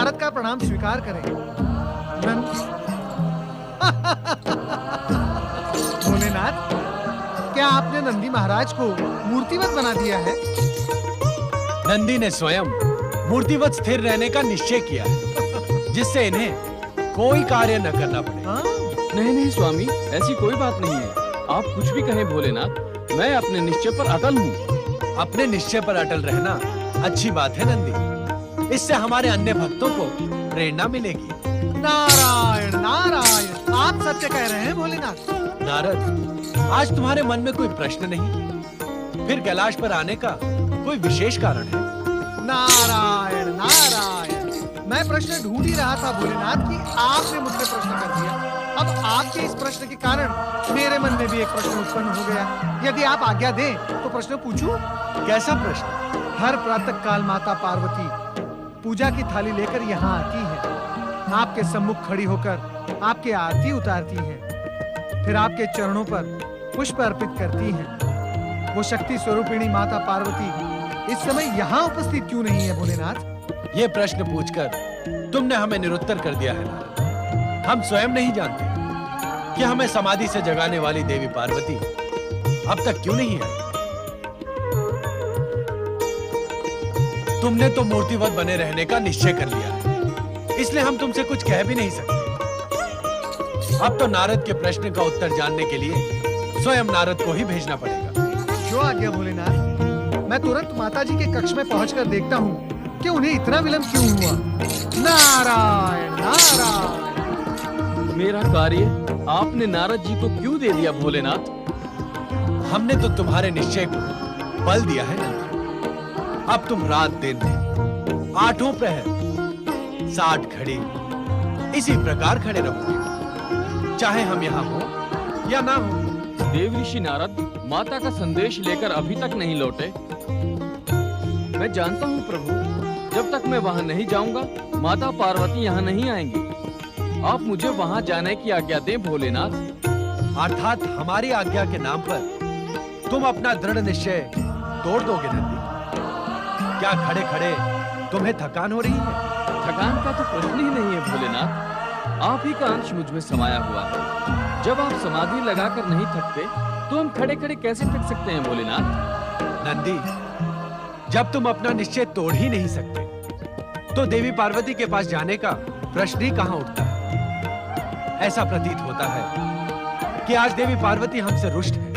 नारद का प्रणाम स्वीकार करें। भोलेनाथ, क्या आपने नंदी महाराज को मूर्तिवत बना दिया है? नंदी ने स्वयं मूर्तिवत स्थिर रहने का निश्चय किया है, जिससे इन्हें कोई कार्य न करना पड़े। नहीं नहीं स्वामी, ऐसी कोई बात नहीं है। आप कुछ भी कहें भोलेनाथ, मैं अपने निश्चय पर अटल हूँ। अपने निश्चय पर अटल रहना अच्छी बात है नंदी, इससे हमारे अन्य भक्तों को प्रेरणा मिलेगी। नारायण नारायण, आप सत्य कह रहे हैं भोलेनाथ। नारद, आज तुम्हारे मन में कोई प्रश्न नहीं, फिर कैलाश पर आने का कोई विशेष कारण है? नारायण नारायण, मैं प्रश्न ढूंढ ही रहा था भोलेनाथ कि आपने मुझसे प्रश्न कर दिया। अब आपके इस प्रश्न के कारण मेरे मन में भी एक प्रश्न उत्पन्न हो गया। यदि आप आज्ञा दें तो प्रश्न पूछूं? कैसा प्रश्न? हर प्रातः काल माता पार्वती पूजा की थाली लेकर यहाँ आती है, आपके सम्मुख खड़ी होकर आपके आरती उतारती हैं, फिर आपके चरणों पर पुष्प अर्पित करती हैं। वो शक्ति स्वरूपिणी माता पार्वती इस समय यहाँ उपस्थित क्यों नहीं है भोलेनाथ? ये प्रश्न पूछकर तुमने हमें निरुत्तर कर दिया है नारद। हम स्वयं नहीं जानते कि हमें समाधि से जगाने वाली देवी पार्वती अब तक क्यों नहीं आई। तुमने तो मूर्तिवत बने रहने का निश्चय कर लिया है, इसलिए हम तुमसे कुछ कह भी नहीं सकते। अब तो नारद के प्रश्न का उत्तर जानने के लिए स्वयं नारद को ही भेजना पड़ेगा। जो आज्ञा भोलेनाथ। मैं तुरंत माताजी के कक्ष में पहुंचकर देखता हूँ कि उन्हें इतना विलंब क्यों हुआ। नारायण नारायण। मेरा कार्य आपने नारद जी को क्यों दे दिया भोलेनाथ? हमने तो तुम्हारे निश्चय को बल दिया है नंदी। अब तुम रात दिन आठों प्रहर 60 घड़ी इसी प्रकार खड़े रहोगे, चाहे हम यहाँ हो या ना हो। देव ऋषि नारद माता का संदेश लेकर अभी तक नहीं लौटे। मैं जानता हूँ प्रभु, जब तक मैं वहाँ नहीं जाऊंगा माता पार्वती यहाँ नहीं आएंगी। आप मुझे वहाँ जाने की आज्ञा दें भोलेनाथ। अर्थात हमारी आज्ञा के नाम पर तुम अपना दृढ़ निश्चय तोड़ दोगे नंदी? क्या खड़े खड़े तुम्हें थकान हो रही है? थकान का तो प्रश्न ही नहीं है भोलेनाथ, आप ही का अंश मुझ में समाया हुआ है। जब आप समाधि लगाकर नहीं थकते तो हम खड़े खड़े कैसे थक सकते हैं भोलेनाथ? नंदी, जब तुम अपना निश्चय तोड़ ही नहीं सकते तो देवी पार्वती के पास जाने का प्रश्न ही कहां उठता है। ऐसा प्रतीत होता है कि आज देवी पार्वती हमसे रुष्ट है,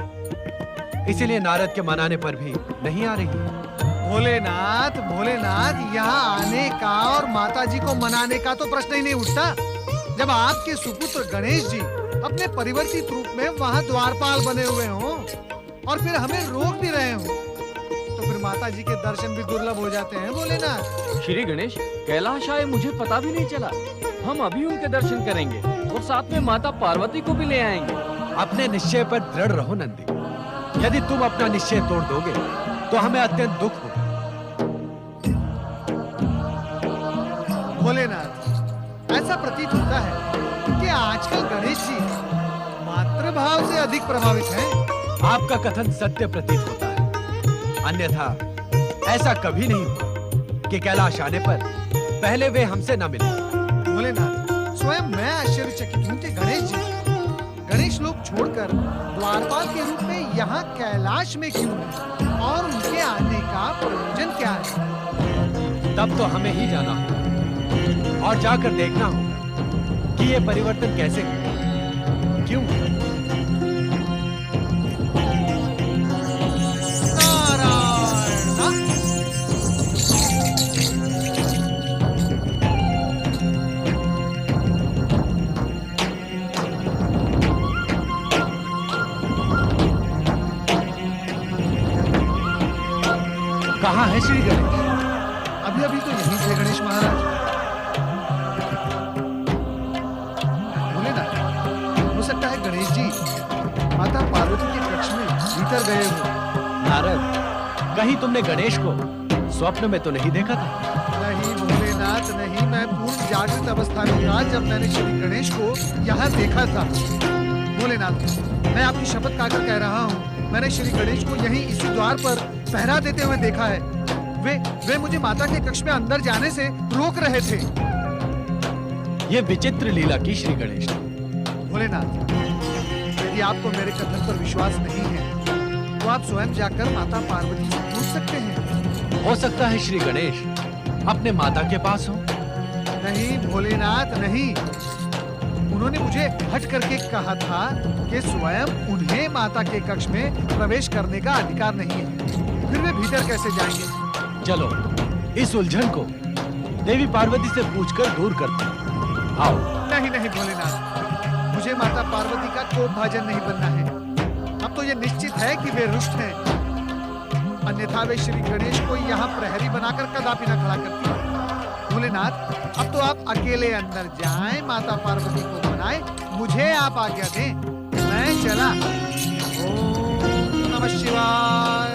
इसीलिए नारद के मनाने पर भी नहीं आ रही है। भोलेनाथ भोलेनाथ, यहाँ आने का और माताजी को मनाने का तो प्रश्न ही नहीं उठता। जब आपके सुपुत्र गणेश जी अपने परिवर्तित रूप में वहाँ द्वारपाल बने हुए हों और फिर हमें रोक भी रहे हों, तो फिर माताजी के दर्शन भी दुर्लभ हो जाते हैं भोलेनाथ। श्री गणेश, कैलाश आए मुझे पता भी नहीं चला। हम अभी उनके दर्शन करेंगे और साथ में माता पार्वती को भी ले आएंगे। अपने निश्चय पर दृढ़ रहो नंदी। यदि तुम अपना निश्चय तोड़ दोगे तो हमें अत्यंत दुख होगा। भोलेनाथ, ऐसा प्रतीत होता है कि आजकल गणेश जी मातृभाव से अधिक प्रभावित हैं। आपका कथन सत्य प्रतीत होता है, अन्यथा ऐसा कभी नहीं हुआ कि कैलाश आने पर पहले वे हमसे न मिले। भोलेनाथ, स्वयं मैं आश्चर्यचकित हूँ कि गणेश लोग छोड़कर द्वारपाल के रूप में यहाँ कैलाश में क्यों हैं और उनके आने का प्रयोजन क्या है? तब तो हमें ही जाना होगा और जाकर देखना होगा कि ये परिवर्तन कैसे हुआ, क्यों? कहाँ है श्री गणेश? अभी अभी तो यहीं थे गणेश महाराज। भोलेनाथ, हो सकता है गणेश जी माता पार्वती के कक्ष में भीतर गए हो। नारद, कहीं तुमने गणेश को स्वप्न में तो नहीं देखा था? नहीं भोलेनाथ नहीं, मैं पूर्ण जागृत अवस्था में था जब मैंने श्री गणेश को यहाँ देखा था। भोलेनाथ, मैं आपकी शपथ खाकर कह रहा हूँ, मैंने श्री गणेश को यहीं इसी द्वार पर पहरा देते हुए देखा है। वे मुझे माता के कक्ष में अंदर जाने से रोक रहे थे। ये विचित्र लीला की श्री गणेश। भोलेनाथ, यदि आपको मेरे कथन पर विश्वास नहीं है तो आप स्वयं जाकर माता पार्वती से पूछ सकते हैं। हो सकता है श्री गणेश अपने माता के पास हो। नहीं भोलेनाथ, नहीं। उन्होंने मुझे हट करके कहा था कि स्वयं उन्हें माता के कक्ष में प्रवेश करने का अधिकार नहीं है। फिर वे भीतर कैसे जाएंगे? चलो इस उलझन को देवी पार्वती से पूछकर दूर करते हैं। आओ। नहीं नहीं भोलेनाथ, मुझे माता पार्वती का कोप भाजन नहीं बनना है। अब तो ये निश्चित है कि वे रुष्ट हैं, अन्यथा वे श्री गणेश को यहाँ प्रहरी बनाकर कदापि न खड़ा करती। भोलेनाथ, अब तो आप अकेले अंदर जाएं, माता पार्वती को मनाएं, मुझे आप आज्ञा दें, मैं चला। ओम नमः शिवाय।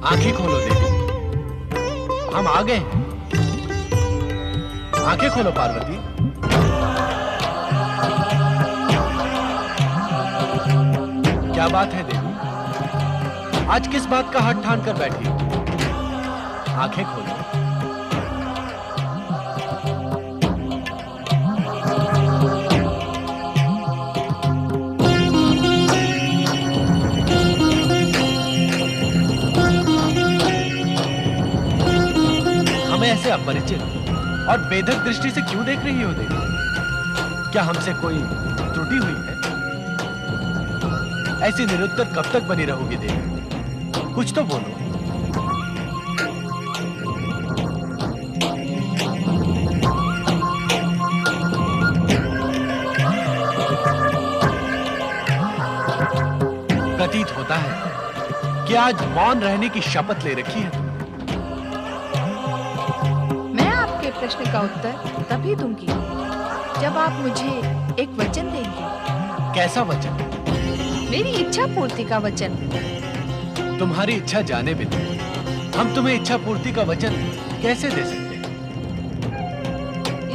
आंखें खोलो देवी, हम आ गए हैं। आंखें खोलो पार्वती। क्या बात है देवी, आज किस बात का हठ ठान कर बैठी हो? आंखें खोलो। ऐसे अपरिचित और बेधक दृष्टि से क्यों देख रही हो देवी? क्या हमसे कोई त्रुटि हुई है? ऐसी निरुत्तर कब तक बनी रहोगी देवी? कुछ तो बोलो। प्रतीत होता है कि आज मौन रहने की शपथ ले रखी है। प्रश्न का उत्तर तभी दूंगी जब आप मुझे एक वचन देंगे। कैसा वचन? मेरी इच्छा पूर्ति का वचन। तुम्हारी इच्छा जाने बिना हम तुम्हें इच्छा पूर्ति का वचन कैसे दे सकते?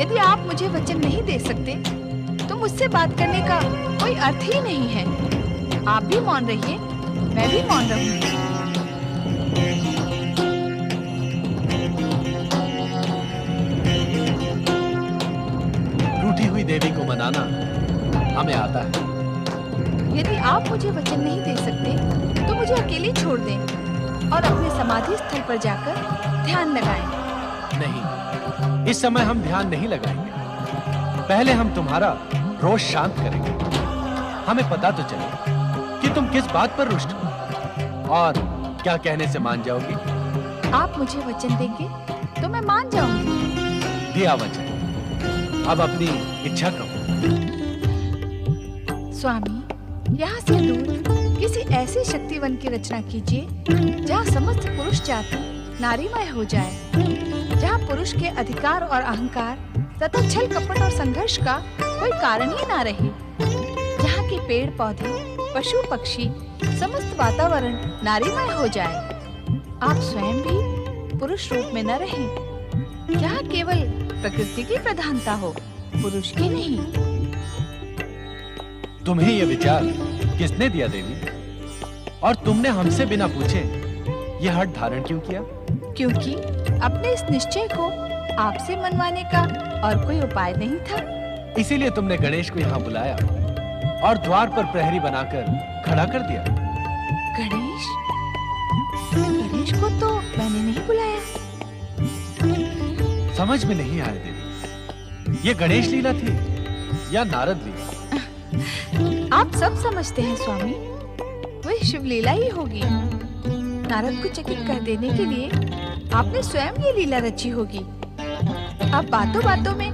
यदि आप मुझे वचन नहीं दे सकते तो मुझसे बात करने का कोई अर्थ ही नहीं है। आप भी मौन रहिए, मैं भी मौन रहूंगी। देवी को मनाना हमें आता है। यदि आप मुझे वचन नहीं दे सकते तो मुझे अकेले छोड़ दें और अपने समाधि स्थल पर जाकर ध्यान लगाएं। नहीं, इस समय हम ध्यान नहीं लगाएंगे। पहले हम तुम्हारा रोष शांत करेंगे। हमें पता तो चले कि तुम किस बात पर रुष्ट हो और क्या कहने से मान जाओगी। आप मुझे वचन देंगे तो मैं मान जाऊंगी। दिया वचन, अब अपनी इच्छा कहो। स्वामी, यहाँ से दूर किसी ऐसे शक्तिवन की रचना कीजिए जहाँ समस्त पुरुष जाति नारीमय हो जाए, जहाँ पुरुष के अधिकार और अहंकार तथा छल कपट और संघर्ष का कोई कारण ही ना रहे, जहाँ के पेड़ पौधे पशु पक्षी समस्त वातावरण नारीमय हो जाए। आप स्वयं भी पुरुष रूप में न रहें, जहाँ केवल प्रकृति की प्रधानता हो, पुरुष की नहीं। तुम्हें यह विचार किसने दिया देवी? और तुमने हमसे बिना पूछे यह हठ धारण क्यों किया? क्योंकि अपने इस निश्चय को आपसे मनवाने का और कोई उपाय नहीं था। इसीलिए तुमने गणेश को यहाँ बुलाया और द्वार पर प्रहरी बनाकर खड़ा कर दिया। गणेश? गणेश को तो मैंने नहीं बुलाया। समझ में नहीं आया देवी, ये गणेश लीला थी या नारद लीला? आप सब समझते हैं स्वामी, वही शिव लीला ही होगी। नारद को चकित कर देने के लिए आपने स्वयं ये लीला रची होगी। अब बातों बातों में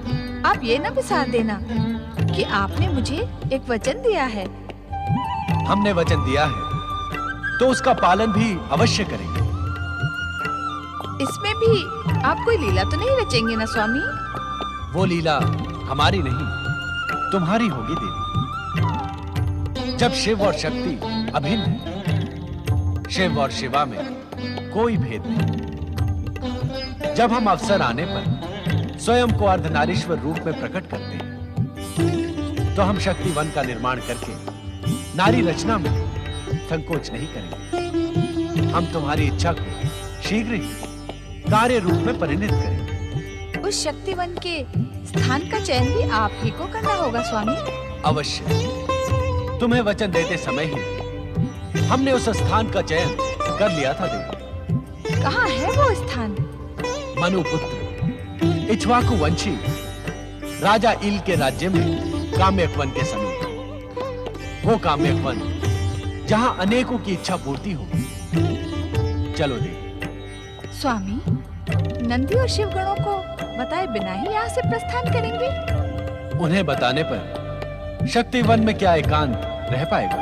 आप ये न बिसार देना कि आपने मुझे एक वचन दिया है। हमने वचन दिया है तो उसका पालन भी अवश्य करेंगे। इसमें भी आप कोई लीला तो नहीं रचेंगे ना स्वामी? वो लीला हमारी नहीं, तुम्हारी होगी देवी। जब शिव और शक्ति अभिन्न है, शिव और शिवा में कोई भेद नहीं। जब हम अवसर आने पर स्वयं को अर्धनारीश्वर रूप में प्रकट करते हैं, तो हम शक्ति वन का निर्माण करके नारी रचना में संकोच नहीं करेंगे। हम तुम्हारी इच्छा को शीघ्र ही कार्य रूप में परिणत करेंगे। उस शक्ति वन के स्थान का चयन भी आप ही को करना होगा स्वामी। अवश्य। तुम्हें वचन देते समय ही हमने उस स्थान का चयन कर लिया था देवी। कहाँ है वो स्थान? मनुपुत्र इक्ष्वाकु वंशी राजा इल के राज्य में काम्यक वन के समीप। वो काम्यक वन जहाँ अनेकों की इच्छा पूर्ति हो। चलो देवी। स्वामी, नंदी और शिव गणों को बताए बिना ही यहाँ से प्रस्थान करेंगे? उन्हें बताने पर शक्ति वन में क्या एकांत रह पाएगा?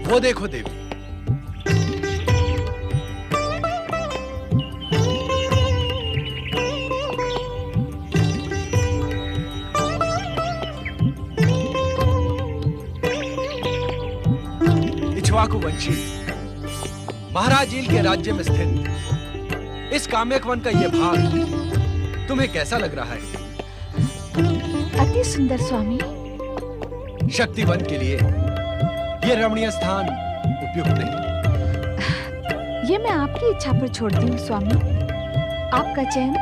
वो देखो देवी, इक्ष्वाकु वंशी महाराज ईल के राज्य में स्थित इस काम्यक वन का यह भाग तुम्हें कैसा लग रहा है? अति सुंदर स्वामी। शक्ति वन के लिए यह रमणीय स्थान उपयुक्त नहीं। ये मैं आपकी इच्छा पर छोड़ती हूँ स्वामी। आपका चयन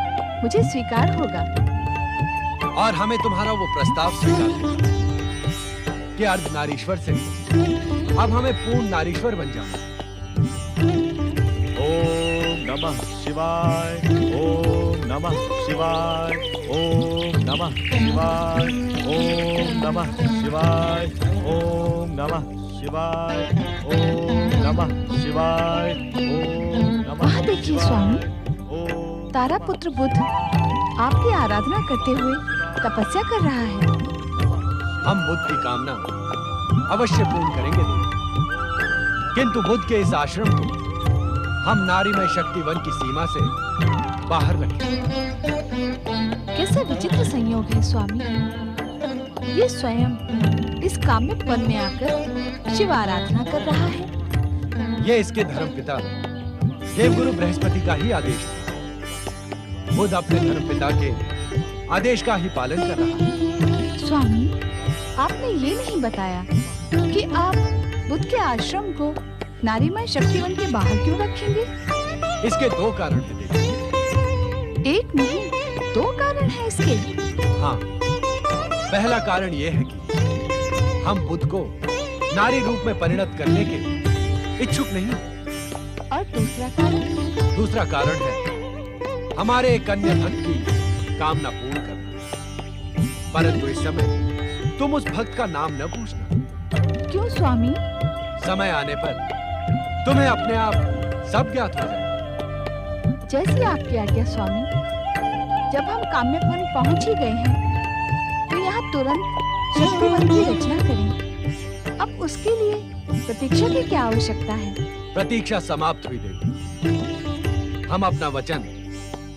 मुझे स्वीकार होगा। और हमें तुम्हारा वो प्रस्ताव स्वीकार है कि अर्धनारीश्वर से अब हमें पूर्ण नारीश्वर बन जाओ। ओम नमः शिवाय, ओम नमः शिवाय, ओम नमः शिवाय, ओम नमः शिवाय, ओम नमः शिवाय, ओम नमः शिवाय, ओम नमः। वहाँ देखिए स्वामी, ओम तारा पुत्र बुद्ध आपकी आराधना करते हुए तपस्या कर रहा है। हम बुद्ध की कामना अवश्य पूर्ण करेंगे देवी। किंतु बुद्ध के इस आश्रम को हम नारीमय शक्ति वन की सीमा से बाहर रखेंगे। कैसा विचित्र संयोग है स्वामी। ये स्वयं इस काम्यक वन में आकर शिव आराधना कर रहा है। ये इसके धर्मपिता देवगुरु बृहस्पति का ही आदेश था। बुद्ध अपने धर्मपिता के आदेश का ही पालन कर रहा है। स्वामी, आपने ये नहीं बताया कि आप बुद्ध के आश्रम को नारीमय शक्तिवन के बाहर क्यों रखेंगे? इसके दो कारण हैं देवी। एक नहीं, दो कारण हैं इसके। हाँ, पहला कारण यह है कि हम बुद्ध को नारी रूप में परिणत करने के इच्छुक नहीं। और दूसरा कारण? दूसरा कारण है हमारे एक कन्या भक्त की कामना पूर्ण करना। परंतु इस समय तुम उस भक्त का नाम न पूछना। क्यों स्वामी? समय आने पर तुम्हें अपने आप सब ज्ञात हो जाए। जैसी आपकी आज्ञा स्वामी। जब हम काम्यक वन पहुंच ही गए हैं, तो यहाँ तुरंत शक्तिवन की रचना करें। अब उसके लिए प्रतीक्षा की क्या आवश्यकता है? प्रतीक्षा समाप्त हुई देवी। हम अपना वचन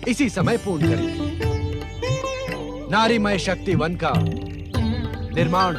इसी समय पूर्ण करेंगे। नारीमय शक्ति वन का निर्माण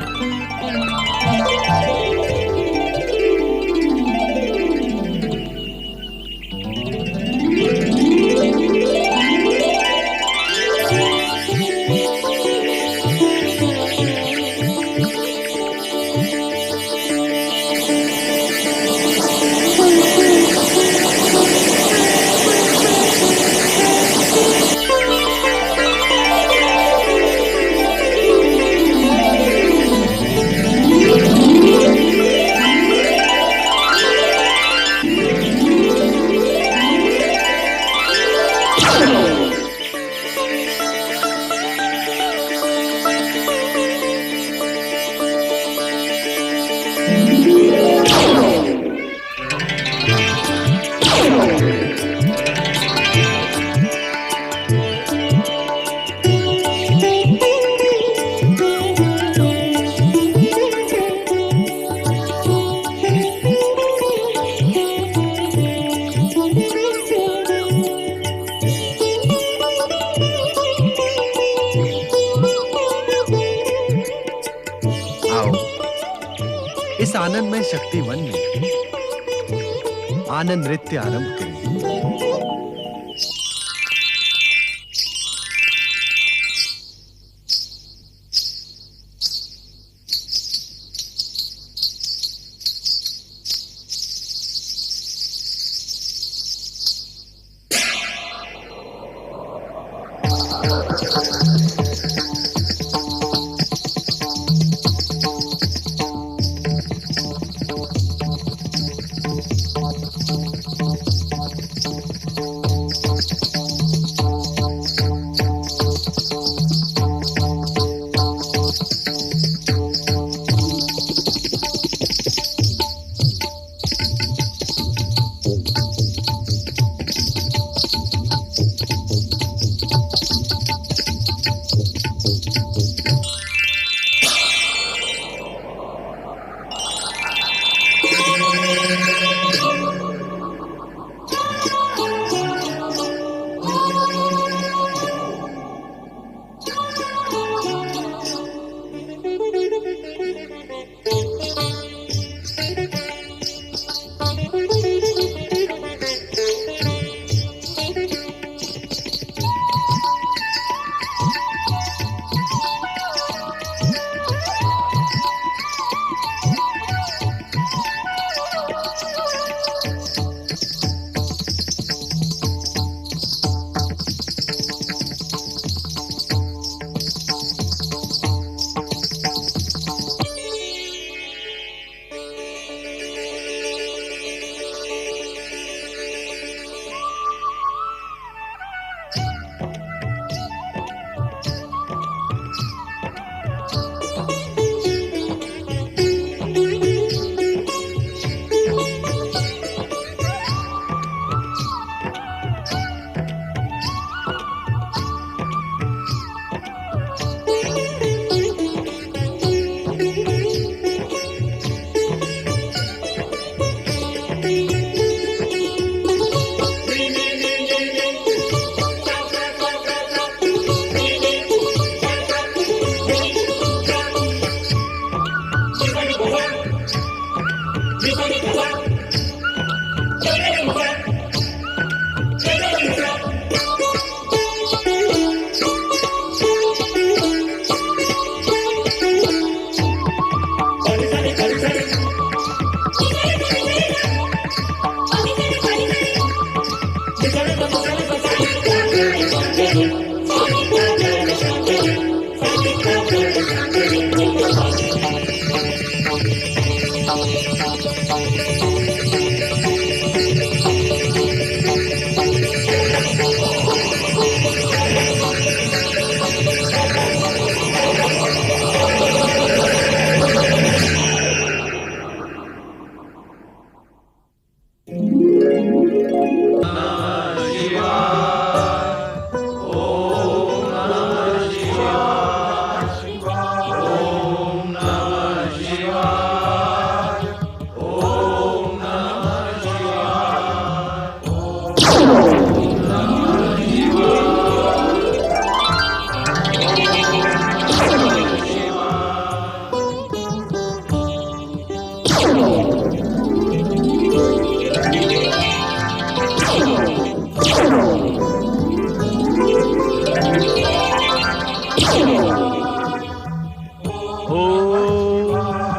आनंदमय शक्ति वन में आनंद नृत्य आरंभ करें।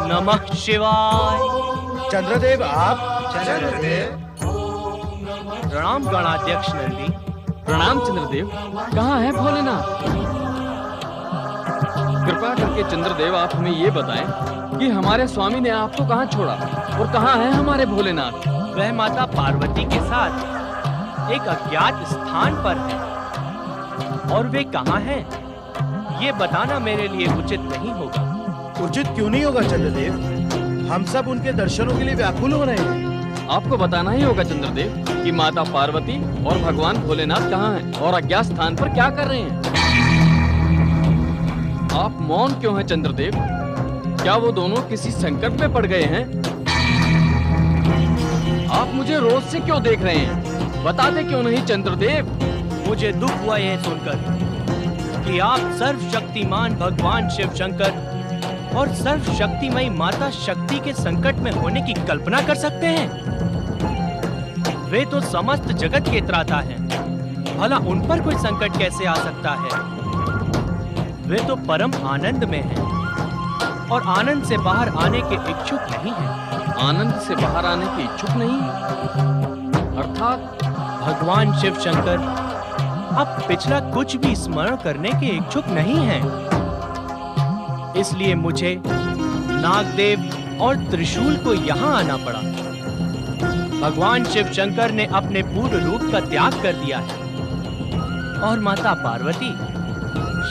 नमः शिवाय। चंद्रदेव आप? चंद्रदेव। प्रणाम गणाध्यक्ष नंदी। प्रणाम चंद्रदेव। कहाँ है भोलेनाथ? कृपा करके चंद्रदेव आप हमें ये बताएं कि हमारे स्वामी ने आपको कहाँ छोड़ा और कहाँ है हमारे भोलेनाथ? वह माता पार्वती के साथ एक अज्ञात स्थान पर है और वे कहाँ हैं ये बताना मेरे लिए उचित नहीं होगा। उचित क्यों नहीं होगा चंद्रदेव? हम सब उनके दर्शनों के लिए व्याकुल हो रहे हैं। आपको बताना ही होगा चंद्रदेव कि माता पार्वती और भगवान भोलेनाथ कहाँ हैं और अज्ञात स्थान पर क्या कर रहे हैं। आप मौन क्यों हैं चंद्रदेव? क्या वो दोनों किसी संकट में पड़ गए हैं? आप मुझे रोज से क्यों देख रहे हैं? बताते क्यों नहीं चंद्रदेव? मुझे दुख हुआ यह सुनकर कि आप सर्वशक्तिमान भगवान शिव शंकर और सर्वशक्तिमयी माता शक्ति के संकट में होने की कल्पना कर सकते हैं? वे तो समस्त जगत के त्राता हैं। भला उन पर कोई संकट कैसे आ सकता है? वे तो परम आनंद में हैं और आनंद से बाहर आने के इच्छुक नहीं हैं। आनंद से बाहर आने के इच्छुक नहीं, अर्थात भगवान शिव शंकर अब पिछला कुछ भी स्मरण करने के इच्छुक नहीं हैं। इसलिए मुझे नागदेव और त्रिशूल को यहाँ आना पड़ा। भगवान शिव शंकर ने अपने पूर्ण रूप का त्याग कर दिया है और माता पार्वती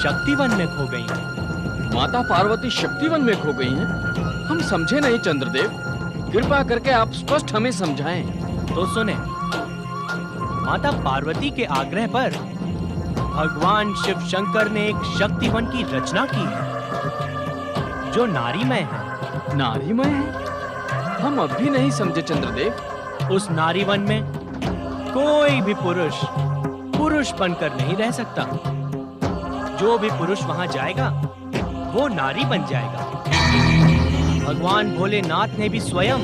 शक्तिवन में खो गई हैं। माता पार्वती शक्तिवन में खो गई हैं? हम समझे नहीं चंद्रदेव, कृपा करके आप स्पष्ट हमें समझाएं। तो सुने, माता पार्वती के आग्रह पर भगवान शिव शंकर ने एक शक्तिवन की रचना की है जो नारीमय है। नारीमय है? हम अब भी नहीं समझे चंद्रदेव। उस नारीवन में कोई भी पुरुष बनकर नहीं रह सकता। जो भी पुरुष वहां जाएगा वो नारी बन जाएगा। भगवान भोलेनाथ ने भी स्वयं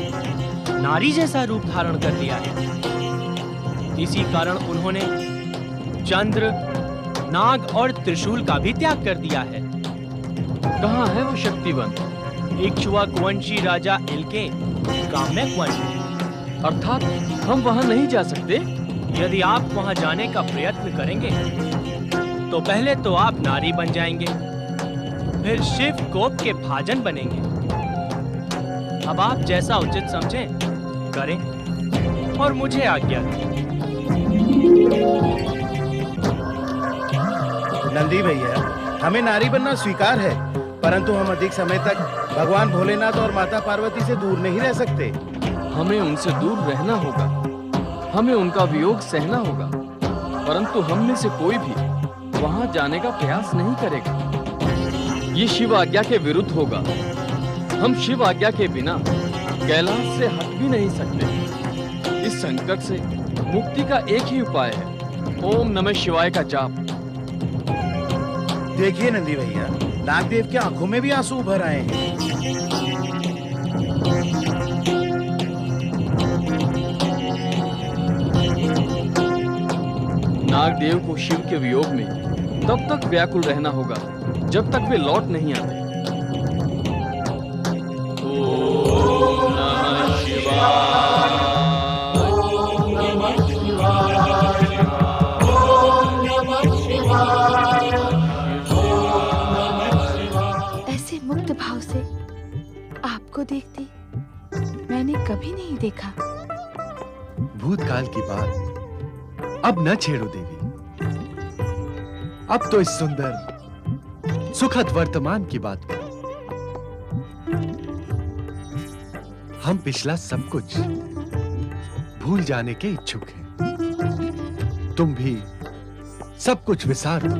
नारी जैसा रूप धारण कर लिया है। इसी कारण उन्होंने चंद्र, नाग और त्रिशूल का भी त्याग कर दिया है। कहाँ है वो शक्तिवन? इक्ष्वाकुवंशी राजा इल्के काम्यक वन। अर्थात हम वहां नहीं जा सकते? यदि आप वहां जाने का प्रयत्न करेंगे तो पहले तो आप नारी बन जाएंगे, फिर शिव कोप के भाजन बनेंगे। अब आप जैसा उचित समझें करें और मुझे आज्ञा दें। नंदी भैया, हमें नारी बनना स्वीकार है, परंतु हम अधिक समय तक भगवान भोलेनाथ और माता पार्वती से दूर नहीं रह सकते। हमें उनसे दूर रहना होगा, हमें उनका वियोग सहना होगा, परंतु हम में से कोई भी वहां जाने का प्रयास नहीं करेगा। ये शिव आज्ञा के विरुद्ध होगा। हम शिव आज्ञा के बिना कैलाश से हट भी नहीं सकते। इस संकट से मुक्ति का एक ही उपाय है, ओम नमः शिवाय का जाप। देखिए नंदी भैया, नागदेव की आंखों में भी आंसू उभर आए हैं। नागदेव को शिव के वियोग में तब तक व्याकुल रहना होगा जब तक वे लौट नहीं आते। ओम नमः शिवाय। ओम नमः शिवाय। ओम नमः शिवाय। ओम नमः शिवाय। ऐसे मुक्त भाव से आपको देखती मैंने कभी नहीं देखा। भूतकाल की बात अब न छेड़ो देवी। अब तो इस सुंदर सुखद वर्तमान की बात करो। हम पिछला सब कुछ भूल जाने के इच्छुक हैं। तुम भी सब कुछ विसार दो।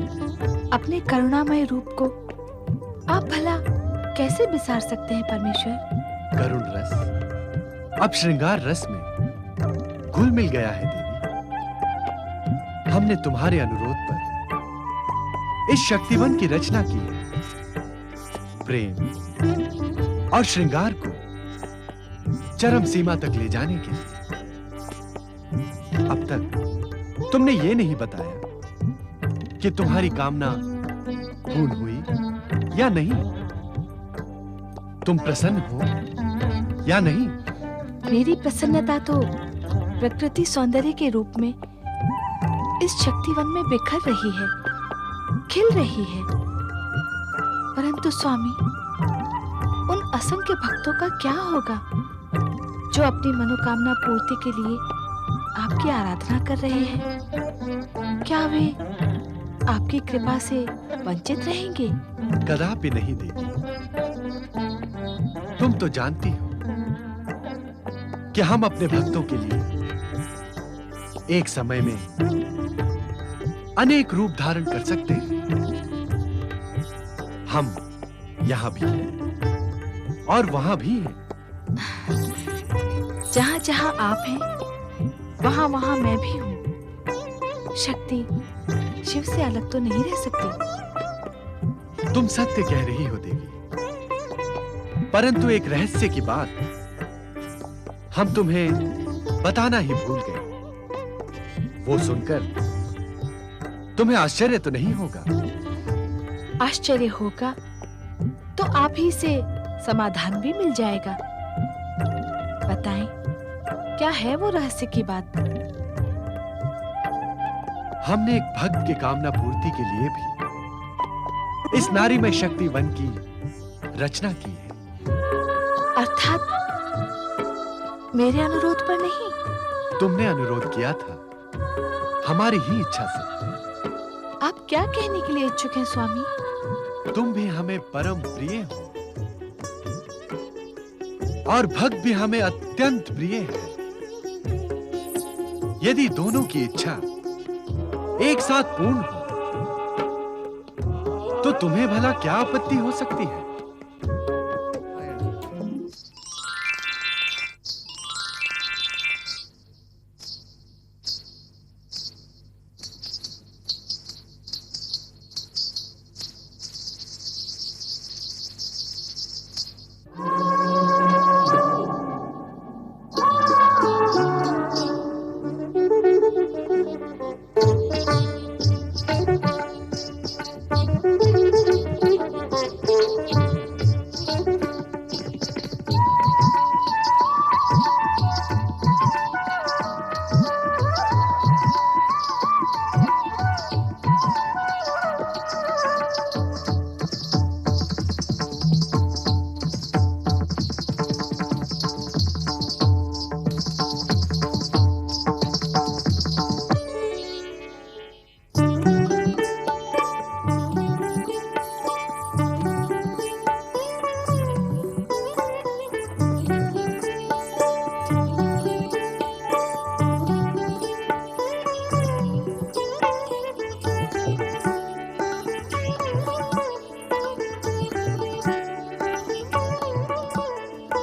अपने करुणामय रूप को आप भला कैसे विसार सकते हैं परमेश्वर? करुण रस अब श्रृंगार रस में घुल मिल गया है देवी। हमने तुम्हारे अनुरोध पर इस शक्तिवन की रचना की है। प्रेम और श्रृंगार को चरम सीमा तक ले जाने के लिए। अब तक तुमने ये नहीं बताया कि तुम्हारी कामना पूर्ण हुई या नहीं। तुम प्रसन्न हो या नहीं? मेरी प्रसन्नता तो प्रकृति सौंदर्य के रूप में इस शक्तिवन में बिखर रही है, खिल रही है। परंतु स्वामी, उन असंख्य भक्तों का क्या होगा जो अपनी मनोकामना पूर्ति के लिए आपकी आराधना कर रहे हैं? क्या वे आपकी कृपा से वंचित रहेंगे? कदापि नहीं देवी। तुम तो जानती हो कि हम अपने भक्तों के लिए एक समय में अनेक रूप धारण कर सकते हैं। हम यहां भी हैं और वहां भी हैं। जहां जहां आप हैं वहां वहां मैं भी हूं। शक्ति शिव से अलग तो नहीं रह सकती। तुम सत्य कह रही हो देवी। परंतु एक रहस्य की बात हम तुम्हें बताना ही भूल गए। वो सुनकर तुम्हें आश्चर्य तो नहीं होगा? आश्चर्य होगा तो आप ही से समाधान भी मिल जाएगा। बताएं, क्या है वो रहस्य की बात? हमने एक भक्त की कामना पूर्ति के लिए भी इस नारी में शक्ति वन की रचना की है। अर्थात मेरे अनुरोध पर नहीं? तुमने अनुरोध किया था, हमारी ही इच्छा से। आप क्या कहने के लिए इच्छुक हैं स्वामी? तुम भी हमें परम प्रिय हो और भक्त भी हमें अत्यंत प्रिय है। यदि दोनों की इच्छा एक साथ पूर्ण हो तो तुम्हें भला क्या आपत्ति हो सकती है?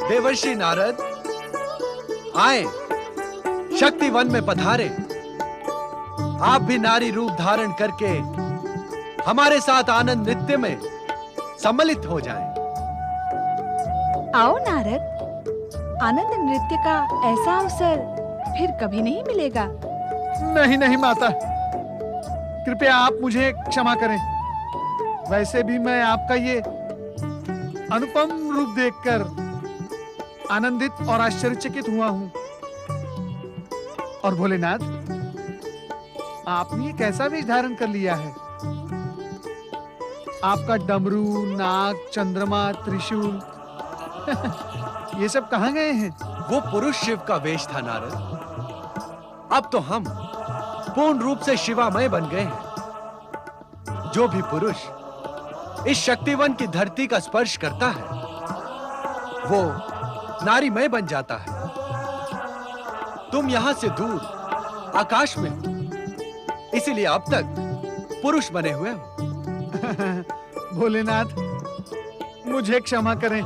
देवर्षि नारद आए, शक्ति वन में पधारे। आप भी नारी रूप धारण करके हमारे साथ आनंद नृत्य में सम्मिलित हो जाएं। आओ नारद, आनंद नृत्य का ऐसा अवसर फिर कभी नहीं मिलेगा। नहीं नहीं माता, कृपया आप मुझे क्षमा करें। वैसे भी मैं आपका ये अनुपम रूप देखकर आनंदित और आश्चर्यचकित हुआ हूं। और भोलेनाथ, आपने ये कैसा वेश धारण कर लिया है? आपका डमरू, नाग, चंद्रमा, त्रिशूल ये सब कहां गए हैं? वो पुरुष शिव का वेश था नारद। अब तो हम पूर्ण रूप से शिवामय बन गए हैं। जो भी पुरुष इस शक्तिवन की धरती का स्पर्श करता है वो नारीमय बन जाता है। तुम यहां से दूर आकाश में हो, इसीलिए अब तक पुरुष बने हुए हो। भोलेनाथ, मुझे क्षमा करें।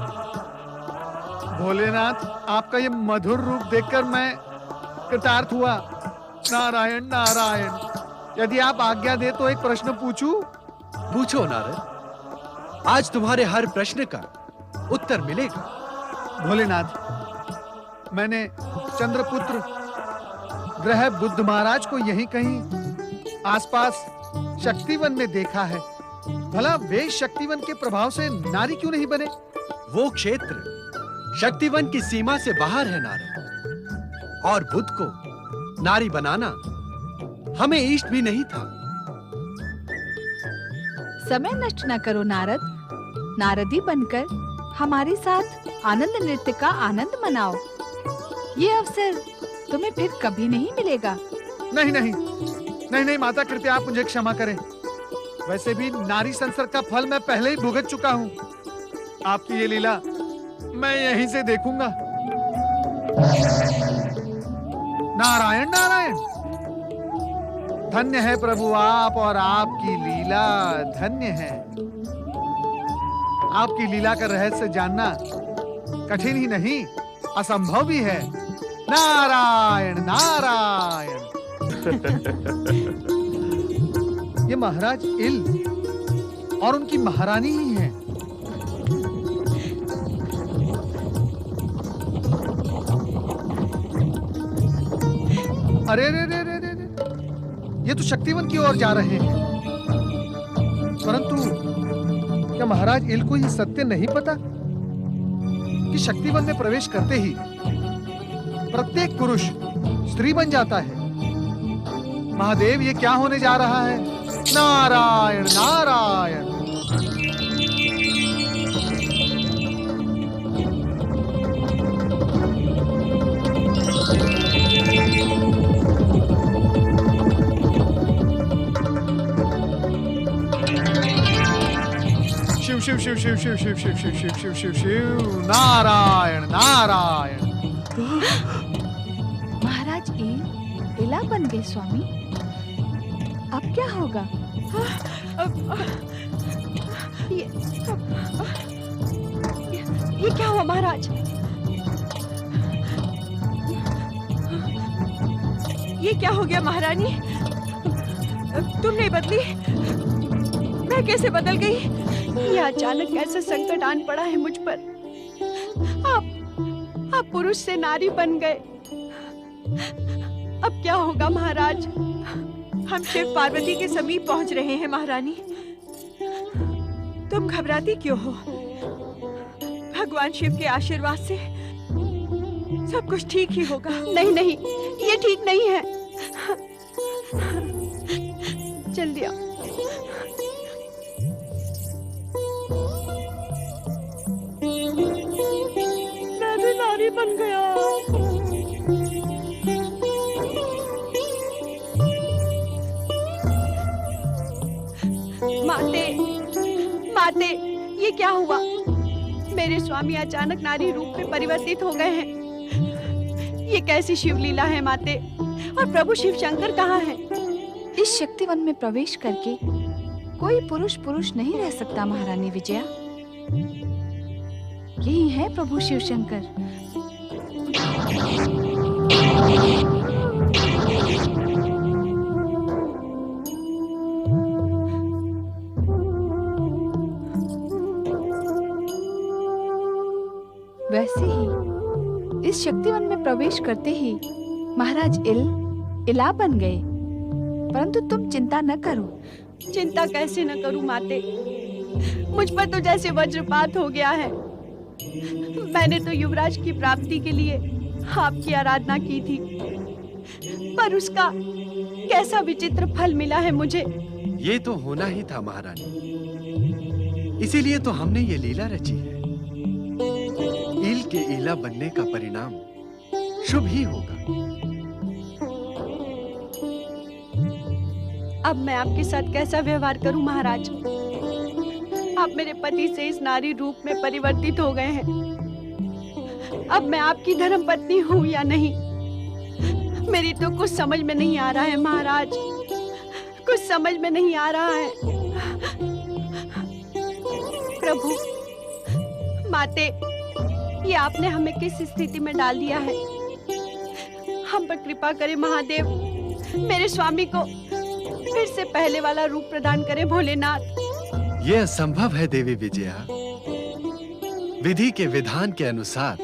भोलेनाथ, आपका ये मधुर रूप देखकर मैं कृतार्थ हुआ। नारायण नारायण। यदि आप आज्ञा दे तो एक प्रश्न पूछूं? पूछो नारद, आज तुम्हारे हर प्रश्न का उत्तर मिलेगा। भोलेनाथ, मैंने चंद्रपुत्र ग्रह बुद्ध महाराज को यहीं कहीं आसपास शक्तिवन में देखा है। भला वे शक्तिवन के प्रभाव से नारी क्यों नहीं बने? वो क्षेत्र शक्तिवन की सीमा से बाहर है नारद, और बुद्ध को नारी बनाना हमें इष्ट भी नहीं था। समय नष्ट न करो नारद, नारदी बनकर हमारे साथ आनंद नृत्य का आनंद मनाओ। ये अवसर तुम्हें फिर कभी नहीं मिलेगा। नहीं नहीं नहीं नहीं माता, कृपया आप मुझे क्षमा करें। वैसे भी नारी संसर्ग का फल मैं पहले ही भुगत चुका हूँ। आपकी ये लीला मैं यहीं से देखूंगा। नारायण नारायण। धन्य है प्रभु आप, और आपकी लीला धन्य है। आपकी लीला का रहस्य जानना कठिन ही नहीं, असंभव भी है। नारायण नारायण। ये महाराज इल और उनकी महारानी ही हैं। अरे रे रे रे रे रे, ये तो शक्तिवन की ओर जा रहे हैं। परंतु क्या महाराज इल को ये सत्य नहीं पता कि शक्तिवन में प्रवेश करते ही प्रत्येक पुरुष स्त्री बन जाता है? महादेव, ये क्या होने जा रहा है? नारायण नारायण। शिव शिव शिव शिव शिव शिव शिव शिव शिव शिव शिव शिव, नारायण नारायण। महाराज इला बन गए स्वामी। अब क्या होगा? ये क्या हुआ महाराज? ये क्या हो गया महारानी? तुम नहीं बदली, मैं कैसे बदल गई? ये अचानक कैसे संकट आन पड़ा है मुझ पर? आप पुरुष से नारी बन गए। अब क्या होगा महाराज? हम शिव पार्वती के समीप पहुंच रहे हैं महारानी। तुम घबराती क्यों हो? भगवान शिव के आशीर्वाद से सब कुछ ठीक ही होगा। नहीं नहीं, ये ठीक नहीं है। जल्दी आओ। मैं भी नारी बन गया। माते, ये क्या हुआ? मेरे स्वामी अचानक नारी रूप में परिवर्तित हो गए हैं। ये कैसी शिवलीला है माते? और प्रभु शिव शंकर कहाँ हैं? इस शक्तिवन में प्रवेश करके कोई पुरुष नहीं रह सकता महारानी विजया। यही है प्रभु शिव शंकर। वैसे ही इस शक्तिवन में प्रवेश करते ही महाराज इला बन गए। परंतु तुम चिंता न करो। चिंता कैसे न करूं माते? मुझ पर तो जैसे वज्रपात हो गया है। मैंने तो युवराज की प्राप्ति के लिए आपकी आराधना की थी, पर उसका कैसा विचित्र फल मिला है मुझे। ये तो होना ही था महारानी, इसीलिए तो हमने ये लीला रची है। ईल के ईला बनने का परिणाम शुभ ही होगा। अब मैं आपके साथ कैसा व्यवहार करूं महाराज? आप मेरे पति से इस नारी रूप में परिवर्तित हो गए हैं। अब मैं आपकी धर्म पत्नी हूं या नहीं, मेरी तो कुछ समझ में नहीं आ रहा है महाराज। कुछ समझ में नहीं आ रहा है। प्रभु, माते, ये आपने हमें किस स्थिति में डाल दिया है? हम पर कृपा करें महादेव। मेरे स्वामी को फिर से पहले वाला रूप प्रदान करें भोलेनाथ। यह असंभव है देवी विजया। विधि के विधान के अनुसार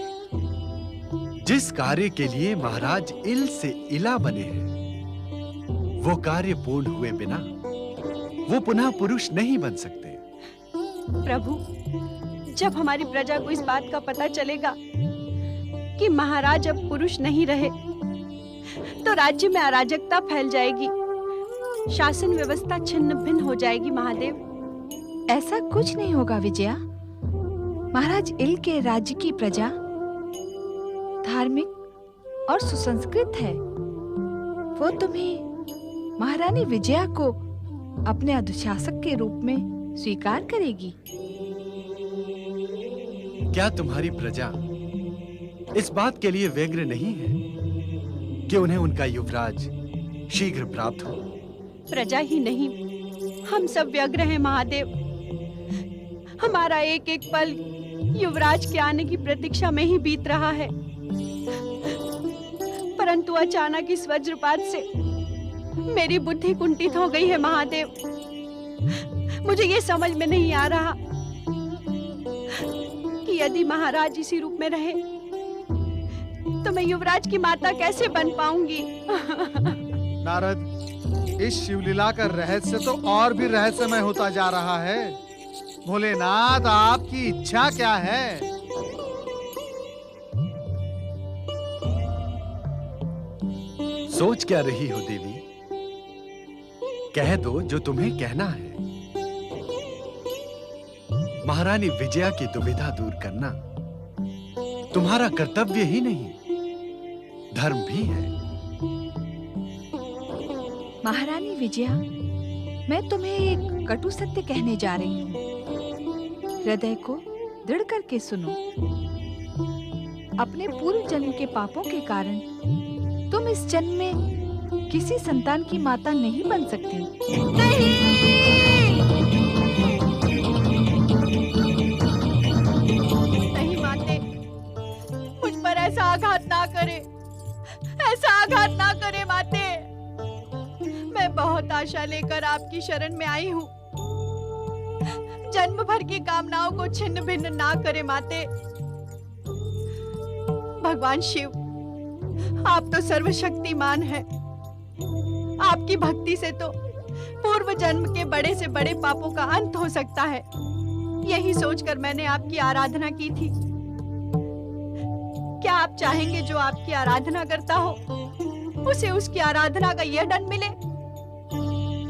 जिस कार्य के लिए महाराज इल से इला बने हैं, वो कार्य पूर्ण हुए बिना वो पुनः पुरुष नहीं बन सकते। प्रभु, जब हमारी प्रजा को इस बात का पता चलेगा कि महाराज अब पुरुष नहीं रहे, तो राज्य में अराजकता फैल जाएगी, शासन व्यवस्था छिन्न भिन्न हो जाएगी महादेव। ऐसा कुछ नहीं होगा विजया। महाराज इल के राज्य की प्रजा धार्मिक और सुसंस्कृत है। वो तुम्हें महारानी विजया को अपने अनुशासक के रूप में स्वीकार करेगी। क्या तुम्हारी प्रजा इस बात के लिए व्यग्र नहीं है कि उन्हें उनका युवराज शीघ्र प्राप्त हो? प्रजा ही नहीं, हम सब व्यग्र हैं महादेव। हमारा एक एक पल युवराज के आने की प्रतीक्षा में ही बीत रहा है। परंतु अचानक इस वज्रपात से मेरी बुद्धि कुंठित हो गई है महादेव। मुझे ये समझ में नहीं आ रहा कि यदि महाराज इसी रूप में रहे तो मैं युवराज की माता कैसे बन पाऊंगी? नारद, इस शिवलीला का रहस्य तो और भी रहस्यमय होता जा रहा है। भोलेनाथ, आपकी इच्छा क्या है? सोच क्या रही हो देवी? कह दो जो तुम्हें कहना है। महारानी विजया की दुविधा दूर करना तुम्हारा कर्तव्य ही नहीं, धर्म भी है। महारानी विजया, मैं तुम्हें एक कटु सत्य कहने जा रही हूँ। हृदय को दृढ़ करके सुनो। अपने पूर्व जन्म के पापों के कारण तुम इस जन्म में किसी संतान की माता नहीं बन सकती। नहीं माते, मुझ पर ऐसा आघात ना करे, ऐसा आघात ना करे माते। मैं बहुत आशा लेकर आपकी शरण में आई हूँ। जन्म भर की कामनाओं को छिन्न भिन्न ना करे माते। भगवान शिव, आप तो सर्वशक्तिमान हैं। आपकी भक्ति से तो पूर्व जन्म के बड़े से बड़े पापों का अंत हो सकता है। यही सोचकर मैंने आपकी आराधना की थी। क्या आप चाहेंगे जो आपकी आराधना करता हो उसे उसकी आराधना का यह दंड मिले?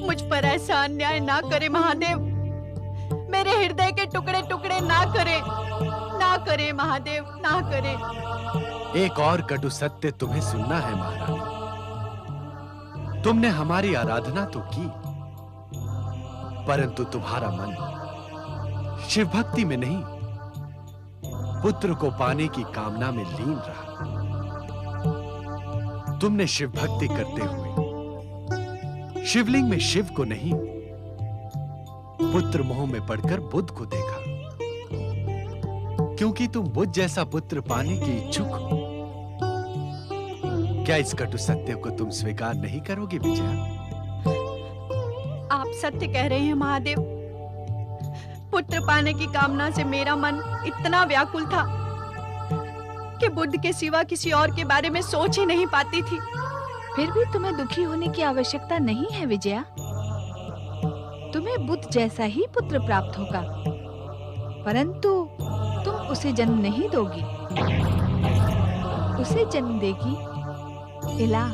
मुझ पर ऐसा अन्याय ना करे महादेव। मेरे हृदय के टुकड़े टुकड़े ना करे महादेव, ना करे। एक और कटु सत्य तुम्हें सुनना है महारानी। तुमने हमारी आराधना तो की, परंतु तुम्हारा मन शिव भक्ति में नहीं, पुत्र को पाने की कामना में लीन रहा। तुमने शिव भक्ति करते हुए शिवलिंग में शिव को नहीं, पुत्र मोह में पड़कर बुद्ध को देखा। क्योंकि तुम बुद्ध जैसा पुत्र पाने की इच्छुक हो। क्या इस कटु सत्य को तुम स्वीकार नहीं करोगे विजया? आप सत्य कह रहे हैं महादेव। पुत्र पाने की कामना से मेरा मन इतना व्याकुल था कि बुद्ध के सिवा किसी और के बारे में सोच ही नहीं पाती थी। फिर भी तुम्हें दुखी होने की आवश्यकता नहीं है विजया। तुम्हें बुद्ध जैसा ही पुत्र प्राप्त होगा, परंतु तुम उसे जन्म नहीं दोगी। उसे जन्म देगी इला।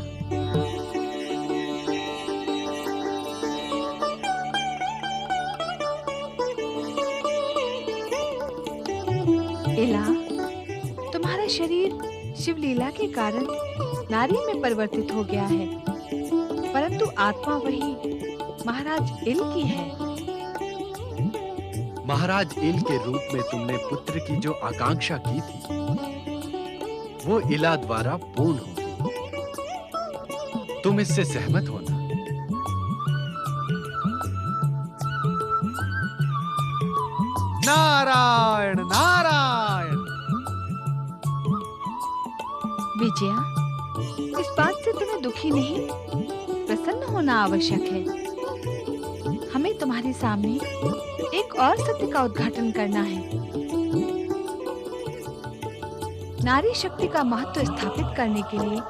इला, तुम्हारा शरीर शिवलीला के कारण नारी में परिवर्तित हो गया है, परंतु आत्मा वही महाराज इल की है। महाराज इल के रूप में तुमने पुत्र की जो आकांक्षा की थी, वो इला द्वारा पूर्ण होगी। तुम इससे सहमत होना। नारायण नारायण। विजया, इस बात से तुम्हें दुखी नहीं, प्रसन्न होना आवश्यक है। हमें तुम्हारे सामने एक और सत्य का उद्घाटन करना है। नारी शक्ति का महत्व स्थापित करने के लिए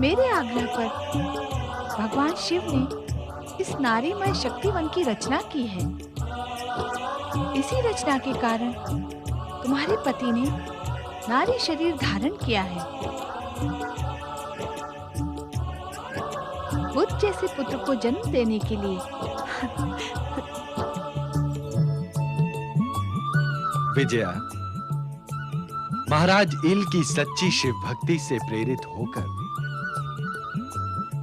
मेरे आग्रह पर भगवान शिव ने इस नारीमय शक्तिवन की रचना की है। इसी रचना के कारण तुम्हारे पति ने नारी शरीर धारण किया है। बुद्ध जैसे पुत्र को जन्म देने के लिए विजया, महाराज इल की सच्ची शिव भक्ति से प्रेरित होकर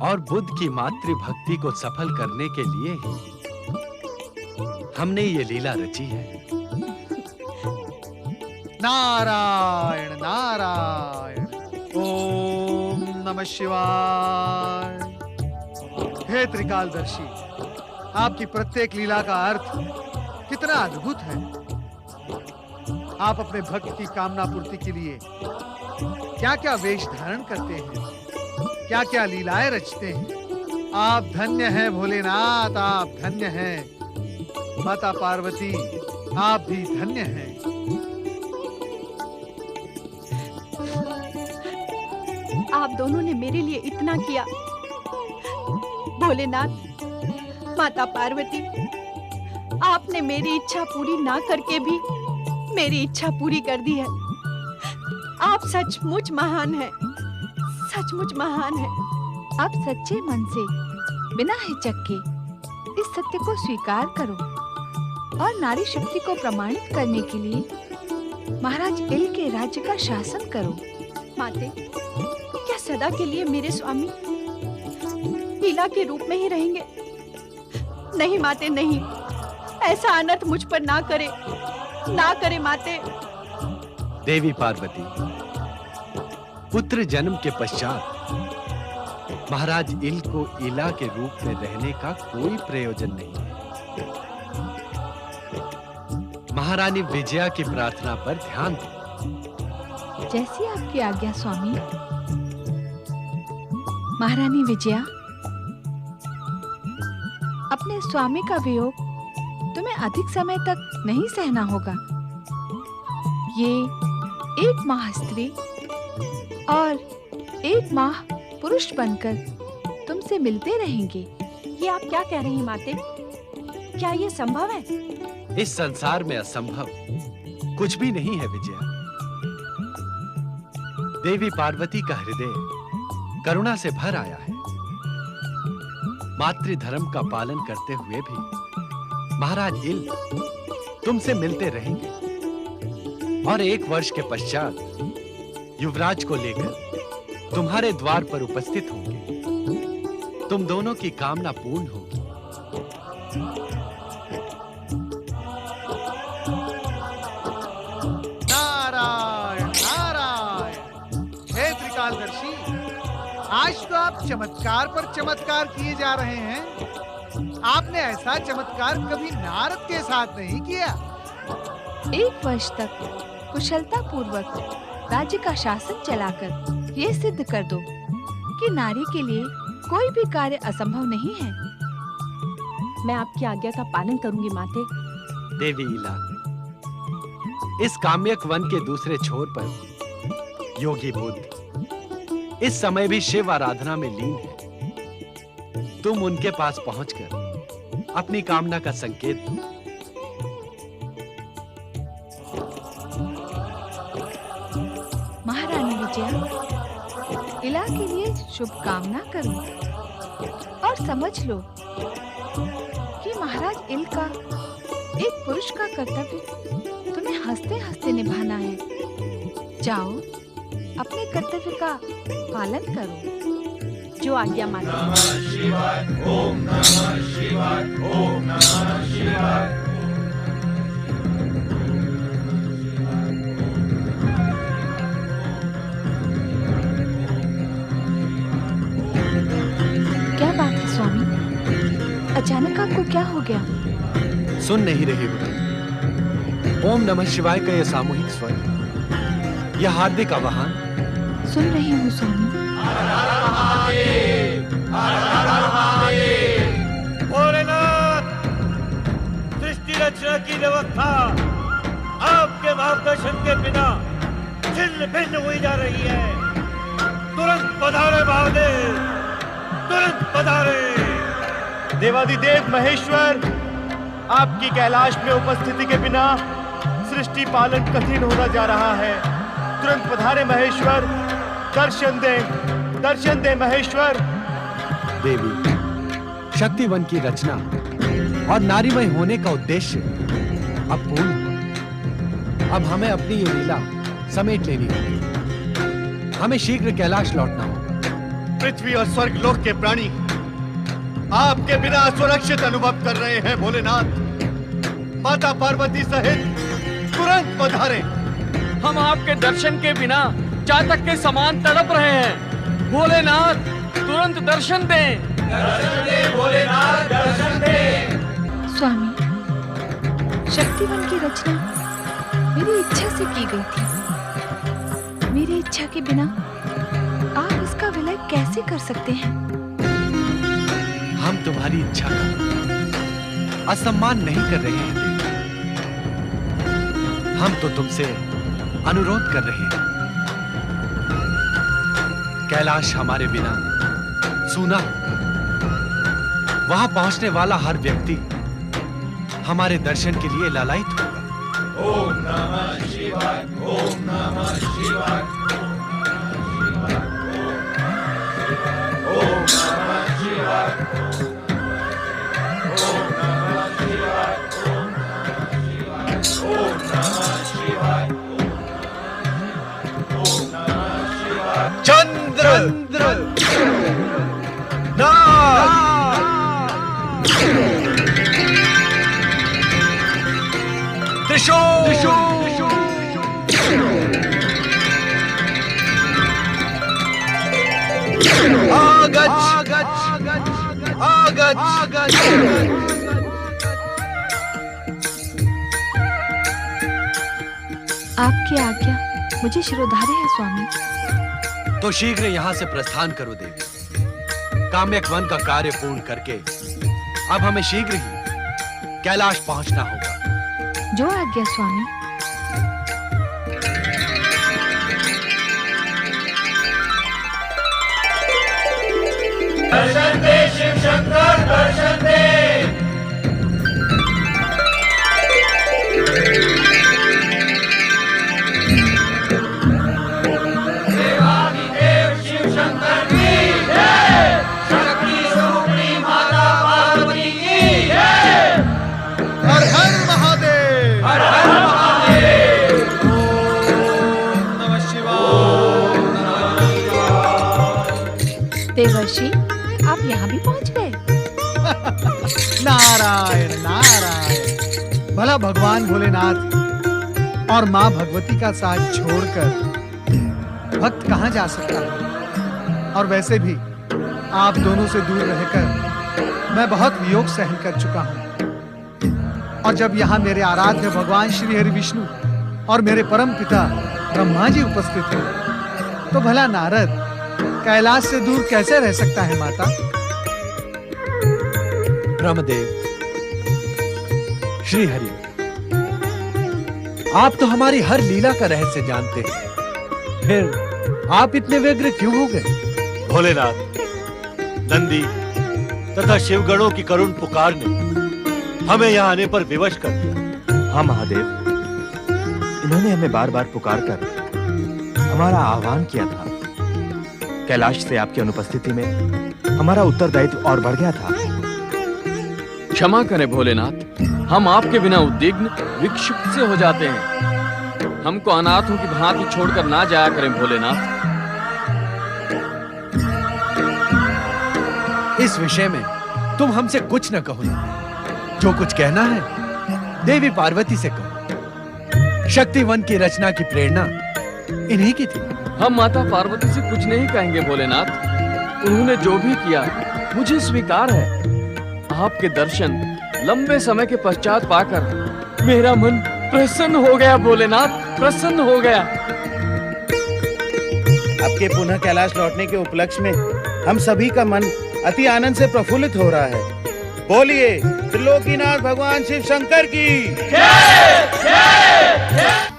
और बुद्ध की मातृ भक्ति को सफल करने के लिए ही हमने ये लीला रची है। नारायण नारायण। ओम नमः शिवाय। हे त्रिकालदर्शी, आपकी प्रत्येक लीला का अर्थ कितना अद्भुत है। आप अपने भक्त की कामना पूर्ति के लिए क्या क्या वेश धारण करते हैं, क्या क्या लीलाएं रचते हैं। आप धन्य हैं भोलेनाथ, आप धन्य हैं। माता पार्वती, आप भी धन्य हैं। आप दोनों ने मेरे लिए इतना किया। भोलेनाथ, माता पार्वती, आपने मेरी इच्छा पूरी ना करके भी मेरी इच्छा पूरी कर दी है। आप सचमुच महान हैं, सचमुच महान हैं। अब सच्चे मन से बिना हिचक के इस सत्य को स्वीकार करो और नारी शक्ति को प्रमाणित करने के लिए महाराज इल के राज्य का शासन करो। माते, क्या सदा के लिए मेरे स्वामी लीला के रूप में ही रहेंगे? नहीं माते, नहीं, ऐसा अनर्थ मुझ पर ना करे, ना करे माते। देवी पार्वती, पुत्र जन्म के पश्चात महाराज इल को इला के रूप में रहने का कोई प्रयोजन नहीं है। महारानी विजया की प्रार्थना पर ध्यान दो। जैसी आपकी आज्ञा स्वामी। महारानी विजया, अपने स्वामी का वियोग तुम्हें अधिक समय तक नहीं सहना होगा। ये 1 माह स्त्री और 1 माह पुरुष बनकर तुमसे मिलते रहेंगे। ये आप क्या कह रही हैं माते? क्या ये संभव है? इस संसार में असंभव कुछ भी नहीं है विजया। देवी पार्वती का हृदय करुणा से भर आया है। मातृधर्म का पालन करते हुए भी महाराज इल तुमसे मिलते रहेंगे और 1 वर्ष के पश्चात युवराज को लेकर तुम्हारे द्वार पर उपस्थित होंगे। तुम दोनों की कामना पूर्ण होगी। नारायण नारायण। हे त्रिकालदर्शी, आज तो आप चमत्कार पर चमत्कार किए जा रहे हैं। आपने ऐसा चमत्कार कभी नारद के साथ नहीं किया। 1 वर्ष तक कुशलता पूर्वक राज्य का शासन चलाकर ये सिद्ध कर दो कि नारी के लिए कोई भी कार्य असंभव नहीं है। मैं आपकी आज्ञा का पालन करूंगी माते। देवी इला, इस काम्यक वन के दूसरे छोर पर योगी बुद्ध इस समय भी शिव आराधना में लीन है। तुम उनके पास पहुंचकर अपनी कामना का संकेत दो। महारानी विजया, इला के लिए शुभकामना करो और समझ लो कि महाराज इल का एक पुरुष का कर्तव्य तुम्हें हंसते हंसते निभाना है। जाओ, अपने कर्तव्य का पालन करो। जो आज्ञा माता। क्या बात है स्वामी? अचानक आपको क्या हो गया? सुन नहीं रही हो? ओम नमः शिवाय का यह सामूहिक स्वर, यह हार्दिक आवाहन। सुन रही हूँ स्वामी। भोलेनाथ, सृष्टि रचना की व्यवस्था आपके मार्गदर्शन के बिना छिन्न भिन्न हुई जा रही है। तुरंत पधारे महादेव, तुरंत पधारे। देवादिदेव महेश्वर, आपकी कैलाश में उपस्थिति के बिना सृष्टि पालन कठिन होता जा रहा है। तुरंत पधारे महेश्वर, दर्शन दे महेश्वर। देवी, शक्तिवन की रचना और नारीमय होने का उद्देश्य अब पूर्ण हुआ। अब हमें अपनी ये लीला समेट लेनी होगी। हमें शीघ्र कैलाश लौटना होगा। पृथ्वी और स्वर्ग लोक के प्राणी आपके बिना सुरक्षित अनुभव कर रहे हैं। भोलेनाथ, माता पार्वती सहित तुरंत पधारे। हम आपके दर्शन के बिना चातक के समान तड़प रहे हैं। भोलेनाथ, तुरंत दर्शन दें। दर्शन दे भोलेनाथ, दर्शन दे। स्वामी, शक्तिवन की रचना मेरी इच्छा से की गई थी। मेरी इच्छा के बिना आप इसका विलय कैसे कर सकते हैं? हम तुम्हारी इच्छा का असम्मान नहीं कर रहे हैं देवी। हम तो तुमसे अनुरोध कर रहे हैं। कैलाश हमारे बिना सूना होगा। वहां पहुंचने वाला हर व्यक्ति हमारे दर्शन के लिए लालायित होगा। ओम नमः शिवाय, ओम नमः शिवाय, ओम नमः शिवाय, ओम नमः शिवाय, ओम नमः शिवाय, ओम नमः शिवाय। चंद्र नाग त्रिशूल आगच आपकी आज्ञा मुझे शिरोधार्य है स्वामी। तो शीघ्र यहाँ से प्रस्थान करो देवी। काम्यक वन का कार्य पूर्ण करके अब हमें शीघ्र ही कैलाश पहुंचना होगा। जो आज्ञा स्वामी। दर्शन दे शिव शंकर, दर्शन दे। देवाधिदेव शिव शंकर की जय। शक्ति स्वरूपिणी माता पार्वती की जय। हर हर महादेव। हर हर महादेव। ओम नमः शिवाय। देवर्षि, आप यहाँ भी पहुँच गए। नारायण नारायण। भला भगवान भोलेनाथ और माँ भगवती का साथ छोड़कर भक्त कहाँ जा सकता है। और वैसे भी आप दोनों से दूर रहकर मैं बहुत वियोग सहन कर चुका हूँ। और जब यहाँ मेरे आराध्य भगवान श्री हरि विष्णु और मेरे परम पिता ब्रह्मा जी उपस्थित हैं, तो भला नारद कैलाश से दूर कैसे रह सकता है माता। ब्रह्मदेव, श्री हरि, आप तो हमारी हर लीला का रहस्य जानते हैं, फिर आप इतने व्यग्र क्यों हो गए? भोलेनाथ, नंदी तथा शिवगणों की करुण पुकार ने हमें यहाँ आने पर विवश कर दिया। हाँ महादेव, इन्होंने हमें बार बार पुकार कर हमारा आह्वान किया था। कैलाश से आपकी अनुपस्थिति में हमारा उत्तरदायित्व और बढ़ गया था। क्षमा करें भोलेनाथ, हम आपके बिना उद्विग्न विक्षिप्त से हो जाते हैं। हमको अनाथों की भांति छोड़कर ना जाया करें भोलेनाथ। इस विषय में तुम हमसे कुछ न कहो। जो कुछ कहना है देवी पार्वती से कहो। शक्ति वन की रचना की प्रेरणा इन्हीं की थी। हम माता पार्वती से कुछ नहीं कहेंगे भोलेनाथ। उन्होंने जो भी किया मुझे स्वीकार है। आपके दर्शन लंबे समय के पश्चात पाकर मेरा मन प्रसन्न हो गया भोलेनाथ, प्रसन्न हो गया। आपके पुनः कैलाश लौटने के उपलक्ष्य में हम सभी का मन अति आनंद से प्रफुल्लित हो रहा है। बोलिए त्रिलोकीनाथ भगवान शिव शंकर की जय जय जय।